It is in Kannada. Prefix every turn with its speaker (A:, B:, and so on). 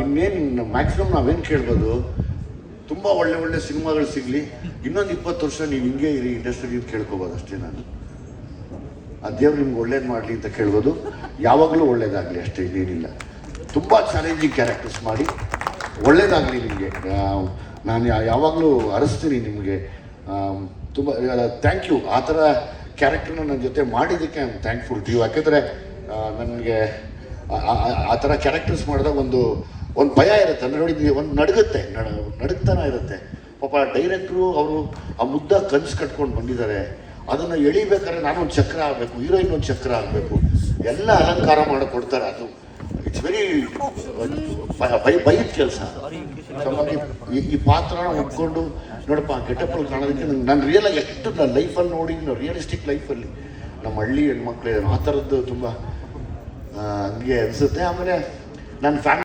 A: ಇನ್ನೇನು ಮ್ಯಾಕ್ಸಿಮಮ್ ನಾವೇನು ಕೇಳ್ಬೋದು, ತುಂಬ ಒಳ್ಳೆ ಒಳ್ಳೆ ಸಿನಿಮಾಗಳು ಸಿಗಲಿ, ಇನ್ನೊಂದು 20 ವರ್ಷ ನೀವು ಹಿಂಗೆ ಇರಿ ಇಂಡಸ್ಟ್ರಿಗೆ ಕೇಳ್ಕೊಬೋದು ಅಷ್ಟೇ. ನಾನು ಆ ದೇವ್ರು ನಿಮ್ಗೆ ಒಳ್ಳೇದು ಮಾಡಲಿ ಅಂತ ಕೇಳ್ಬೋದು. ಯಾವಾಗಲೂ ಒಳ್ಳೇದಾಗಲಿ ಅಷ್ಟೇ, ಇನ್ನೇನಿಲ್ಲ. ತುಂಬ ಚಾಲೆಂಜಿಂಗ್ ಕ್ಯಾರೆಕ್ಟರ್ಸ್ ಮಾಡಿ ಒಳ್ಳೇದಾಗಲಿ ನಿಮಗೆ. ನಾನು ಯಾವಾಗಲೂ ಹರಿಸ್ತೀನಿ ನಿಮಗೆ. ತುಂಬ ಥ್ಯಾಂಕ್ ಯು. ಆ ಥರ ಕ್ಯಾರೆಕ್ಟರ್ನ ನನ್ನ ಜೊತೆ ಮಾಡಿದ್ದಕ್ಕೆ I am thankful to you. ಯಾಕೆಂದರೆ ನನಗೆ ಆ ಥರ ಕ್ಯಾರೆಕ್ಟರ್ಸ್ ಮಾಡಿದಾಗ ಒಂದು ಭಯ ಇರುತ್ತೆ. ಅಂದರೆ ನೋಡಿ, ಒಂದು ನಡುಗ್ತಾನೆ ಇರುತ್ತೆ. ಪಾಪ ಡೈರೆಕ್ಟ್ರು ಅವರು ಆ ಮುದ್ದ ಕನಸು ಕಟ್ಕೊಂಡು ಬಂದಿದ್ದಾರೆ. ಅದನ್ನು ಎಳಿಬೇಕಾದ್ರೆ ನಾನು ಒಂದು ಚಕ್ರ ಆಗಬೇಕು, ಹೀರೋಯಿನ್ ಒಂದು ಚಕ್ರ ಆಗಬೇಕು, ಎಲ್ಲ ಅಲಂಕಾರ ಮಾಡಿಕೊಡ್ತಾರೆ. ಅದು ಇಟ್ಸ್ ವೆರಿ ಬೈದ ಕೆಲಸ. ಈ ಪಾತ್ರನ ಒಪ್ಕೊಂಡು ನೋಡಪ್ಪ ಗೆಟಪ್ಪಲ್ಲಿ ಕಾಣೋದಕ್ಕೆ ನಾನು ರಿಯಲಾಗಿ ಎಷ್ಟು ನನ್ನ ಲೈಫಲ್ಲಿ ನೋಡಿ, ರಿಯಲಿಸ್ಟಿಕ್ ಲೈಫಲ್ಲಿ ನಮ್ಮ ಹಳ್ಳಿ ಹೆಣ್ಮಕ್ಳು ಆ ಥರದ್ದು ತುಂಬ ಹಂಗೆ ಅನಿಸುತ್ತೆ. ಆಮೇಲೆ ನನ್ನ ಫ್ಯಾಮಿಲಿ